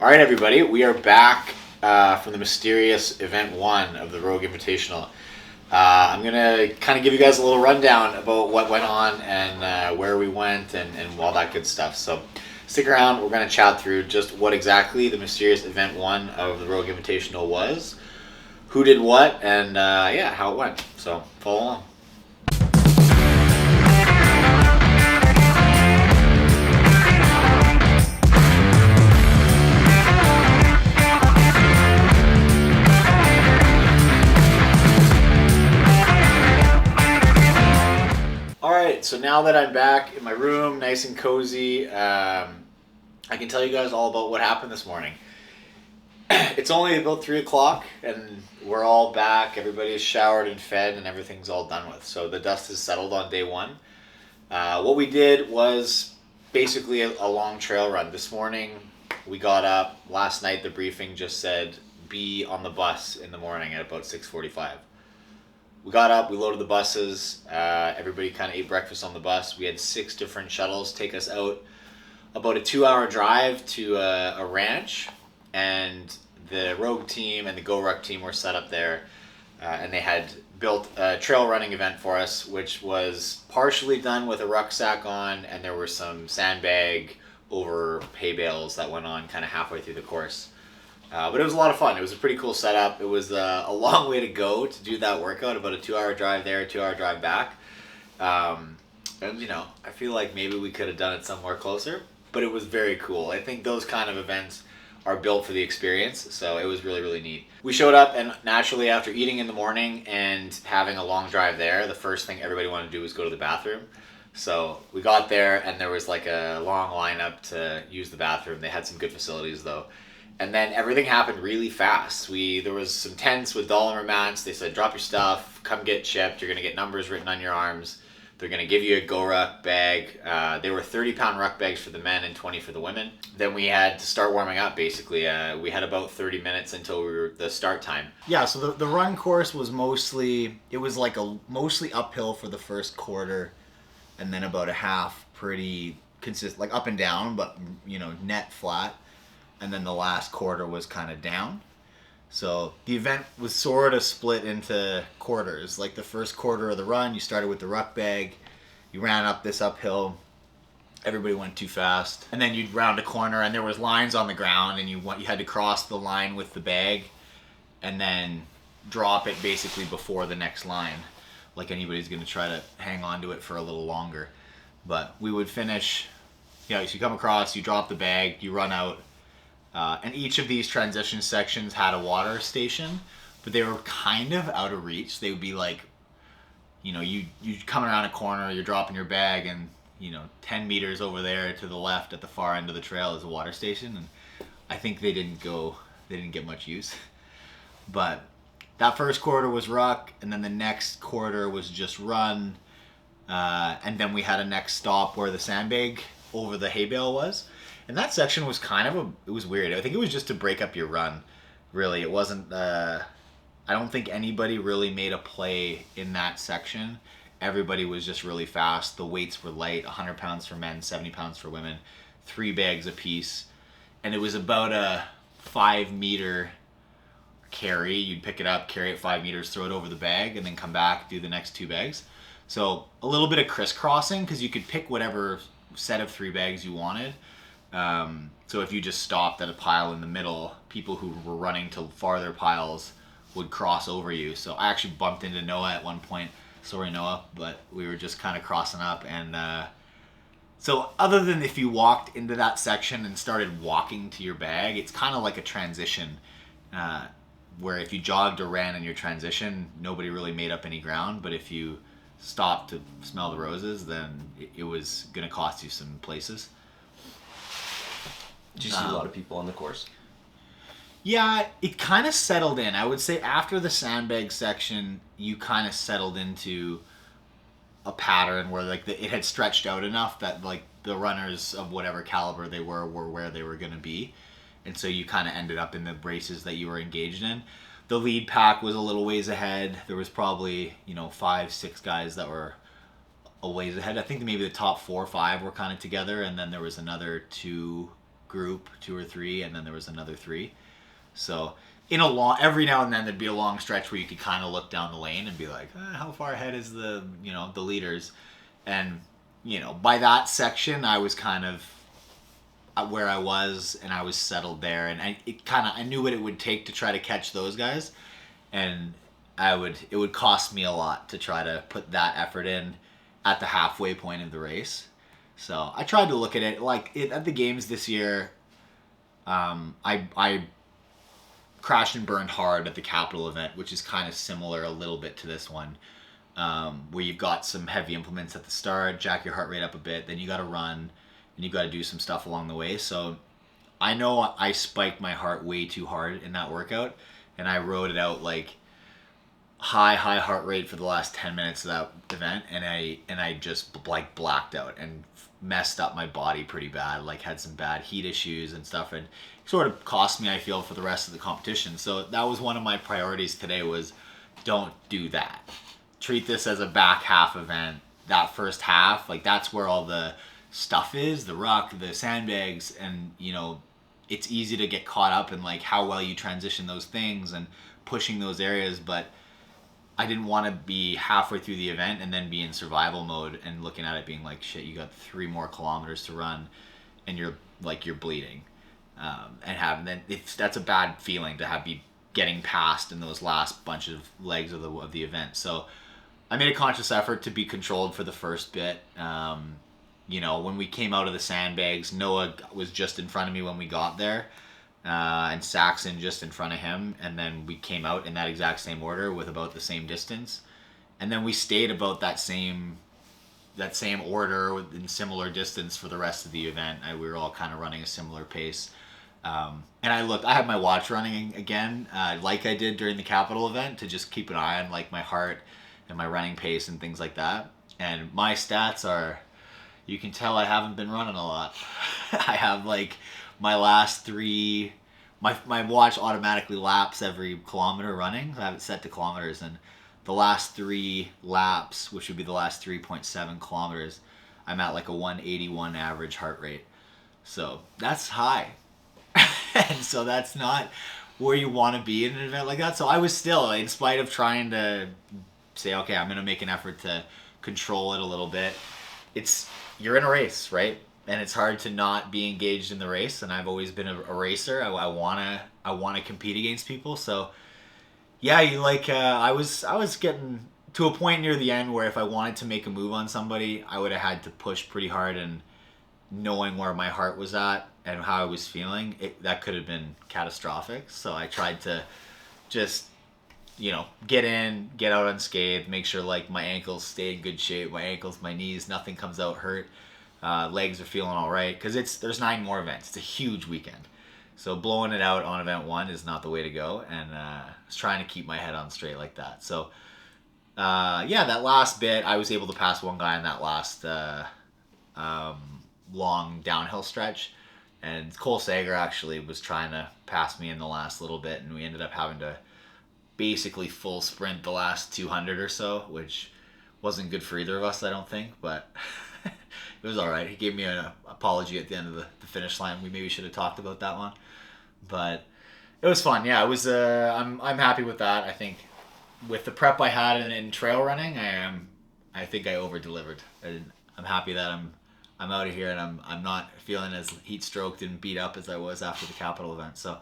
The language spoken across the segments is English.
All right, everybody, we are back from the mysterious event 1 of the Rogue Invitational. I'm going to kind of give you guys a little rundown about what went on and where we went and all that good stuff. So stick around. We're going to chat through just what exactly the mysterious event 1 of the Rogue Invitational was, who did what, and how it went. So follow along. So now that I'm back in my room, nice and cozy, I can tell you guys all about what happened this morning. It's only about 3 o'clock and we're all back. Everybody's showered and fed and everything's all done with. So the dust is settled on day 1. What we did was basically a long trail run. This morning we got up. Last night the briefing just said be on the bus in the morning at about 6:45. We got up, we loaded the buses, everybody kind of ate breakfast on the bus. We had 6 different shuttles take us out about a 2-hour drive to a ranch, and the Rogue team and the Go Ruck team were set up there, and they had built a trail running event for us, which was partially done with a rucksack on, and there were some sandbag over hay bales that went on kind of halfway through the course. But it was a lot of fun. It was a pretty cool setup. It was a long way to go to do that workout, about a 2-hour drive there, a 2-hour drive back. And, I feel like maybe we could have done it somewhere closer, but it was very cool. I think those kind of events are built for the experience, so it was really, really neat. We showed up, and naturally after eating in the morning and having a long drive there, the first thing everybody wanted to do was go to the bathroom. So we got there, and there was like a long lineup to use the bathroom. They had some good facilities, though. And then everything happened really fast. There was some tents with Dollar mats. They said, drop your stuff, come get chipped. You're going to get numbers written on your arms. They're going to give you a Go Ruck bag. They were 30-pound ruck bags for the men and 20 for the women. Then we had to start warming up, basically. We had about 30 minutes until the start time. Yeah, so the run course was mostly uphill for the first quarter, and then about a half pretty consistent, like up and down, but, net flat. And then the last quarter was kind of down. So the event was sort of split into quarters. Like the first quarter of the run, you started with the ruck bag. You ran up this uphill. Everybody went too fast. And then you'd round a corner and there was lines on the ground and you had to cross the line with the bag and then drop it basically before the next line. Like anybody's going to try to hang on to it for a little longer. But we would finish, so you come across, you drop the bag, you run out. And each of these transition sections had a water station, but they were kind of out of reach. They would be like, you come around a corner, you're dropping your bag, and 10 meters over there to the left at the far end of the trail is a water station. And I think they didn't get much use. But that first quarter was ruck, and then the next quarter was just run. And then we had a next stop where the sandbag over the hay bale was. And that section was it was weird. I think it was just to break up your run, really. It wasn't, I don't think anybody really made a play in that section. Everybody was just really fast. The weights were light, 100 pounds for men, 70 pounds for women, 3 bags apiece. And it was about a 5-meter carry. You'd pick it up, carry it 5 meters, throw it over the bag, and then come back, do the next 2 bags. So a little bit of crisscrossing, because you could pick whatever set of 3 bags you wanted. So if you just stopped at a pile in the middle, people who were running to farther piles would cross over you. So I actually bumped into Noah at one point. Sorry, Noah, but we were just kind of crossing up. And so other than if you walked into that section and started walking to your bag, it's kind of like a transition where if you jogged or ran in your transition, nobody really made up any ground. But if you stopped to smell the roses, then it was going to cost you some places. Did you see a lot of people on the course? Yeah, it kind of settled in. I would say after the sandbag section, you kind of settled into a pattern where it had stretched out enough that the runners of whatever caliber they were where they were going to be. And so you kind of ended up in the races that you were engaged in. The lead pack was a little ways ahead. There was probably, 5-6 guys that were a ways ahead. I think maybe the top 4 or 5 were kind of together, and then there was another 2 group, 2 or 3, and then there was another 3. So every now and then there'd be a long stretch where you could kind of look down the lane and be like, how far ahead is the leaders? And by that section I was kind of where I was, and I was settled there, and I knew what it would take to try to catch those guys, and it would cost me a lot to try to put that effort in at the halfway point of the race. So I tried to look at it at the games this year. I crashed and burned hard at the Capital event, which is kind of similar a little bit to this one, where you've got some heavy implements at the start, jack your heart rate up a bit, then you got to run, and you got to do some stuff along the way. So I know I spiked my heart way too hard in that workout, and I rode it out like high heart rate for the last 10 minutes of that event, and I just like blacked out and messed up my body pretty bad, like had some bad heat issues and stuff, and sort of cost me, I feel, for the rest of the competition. So that was one of my priorities today, was don't do that. Treat this as a back half event. That first half, like, that's where all the stuff is, the ruck, the sandbags, and it's easy to get caught up in like how well you transition those things and pushing those areas. But I didn't want to be halfway through the event and then be in survival mode and looking at it being like, shit, you got 3 more kilometers to run and you're bleeding, that's a bad feeling to be getting past in those last bunch of legs of the event. So I made a conscious effort to be controlled for the first bit. When we came out of the sandbags, Noah was just in front of me when we got there, and Saxon just in front of him, and then we came out in that exact same order with about the same distance, and then we stayed about that same order in similar distance for the rest of the event. We were all kind of running a similar pace, and I had my watch running again, like I did during the Capital event, to just keep an eye on like my heart and my running pace and things like that. And my stats are, you can tell I haven't been running a lot. I have like my last 3, my watch automatically laps every kilometer running. I have it set to kilometers, and the last 3 laps, which would be the last 3.7 kilometers, I'm at like a 181 average heart rate. So that's high. And so that's not where you want to be in an event like that. So I was still, in spite of trying to say, okay, I'm going to make an effort to control it a little bit, you're in a race, right? And it's hard to not be engaged in the race. And I've always been a racer. I wanna compete against people. So yeah, I was getting to a point near the end where if I wanted to make a move on somebody, I would have had to push pretty hard, and knowing where my heart was at and how I was feeling, that could have been catastrophic. So I tried to just get in, get out unscathed, make sure like my ankles stay in good shape, my ankles, my knees, nothing comes out hurt, legs are feeling all right, because there's 9 more events. It's a huge weekend, so blowing it out on event 1 is not the way to go, and I was trying to keep my head on straight like that. So that last bit, I was able to pass one guy in that last long downhill stretch, and Cole Sager actually was trying to pass me in the last little bit, and we ended up having to basically full sprint the last 200 or so, which wasn't good for either of us, I don't think, but it was all right. He gave me an apology at the end of the finish line. We maybe should have talked about that one, but it was fun. Yeah, it was. I'm happy with that. I think with the prep I had in trail running, I think I over delivered. I'm happy that I'm out of here, and I'm not feeling as heat stroked and beat up as I was after the Capital event. So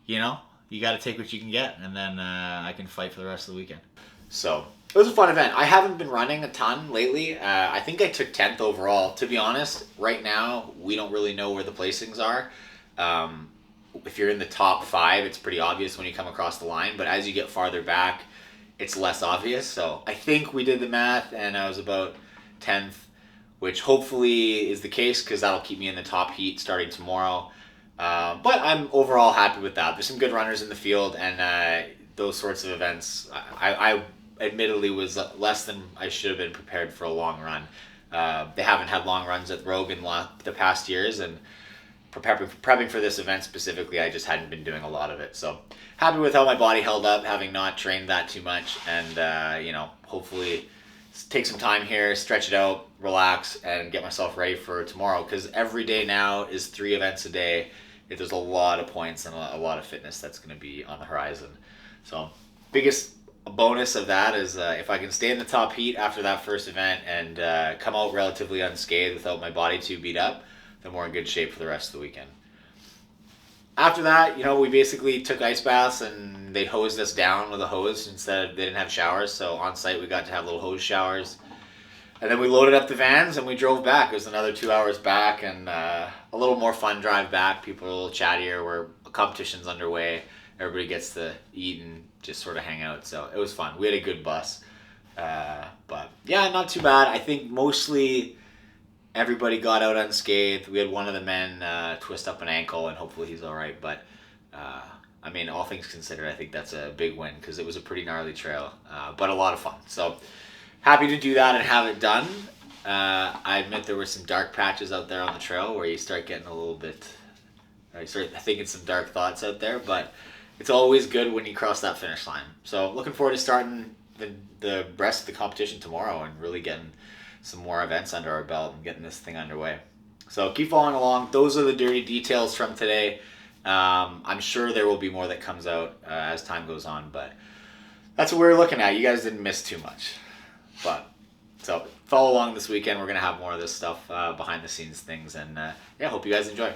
you got to take what you can get, and then I can fight for the rest of the weekend. So it was a fun event. I haven't been running a ton lately. I think I took 10th overall. To be honest, right now, we don't really know where the placings are. If you're in the top 5, it's pretty obvious when you come across the line, but as you get farther back, it's less obvious. So I think we did the math, and I was about 10th, which hopefully is the case, because that'll keep me in the top heat starting tomorrow. But I'm overall happy with that. There's some good runners in the field, and those sorts of events, I admittedly was less than I should have been prepared for a long run. They haven't had long runs at Rogue in the past years, and prepping for this event specifically, I just hadn't been doing a lot of it. So happy with how my body held up, having not trained that too much, and hopefully take some time here, stretch it out, relax, and get myself ready for tomorrow. Because every day now is 3 events a day. There's a lot of points and a lot of fitness that's going to be on the horizon. So biggest bonus of that is if I can stay in the top heat after that first event and come out relatively unscathed without my body too beat up, then we're in good shape for the rest of the weekend. After that, we basically took ice baths and they hosed us down with a hose instead. They didn't have showers, so on site we got to have little hose showers. And then we loaded up the vans and we drove back. It was another 2 hours back and a little more fun drive back. People are a little chattier. A competition's underway. Everybody gets to eat and just sort of hang out. So it was fun. We had a good bus. But yeah, not too bad. I think mostly everybody got out unscathed. We had one of the men twist up an ankle and hopefully he's all right. But I mean, all things considered, I think that's a big win because it was a pretty gnarly trail, but a lot of fun. So happy to do that and have it done. I admit there were some dark patches out there on the trail where you start getting a little bit, you start thinking some dark thoughts out there, but it's always good when you cross that finish line. So looking forward to starting the rest of the competition tomorrow and really getting some more events under our belt and getting this thing underway. So keep following along. Those are the dirty details from today. I'm sure there will be more that comes out as time goes on, but that's what we're looking at. You guys didn't miss too much. But so follow along this weekend. We're going to have more of this stuff, behind the scenes things, and hope you guys enjoy.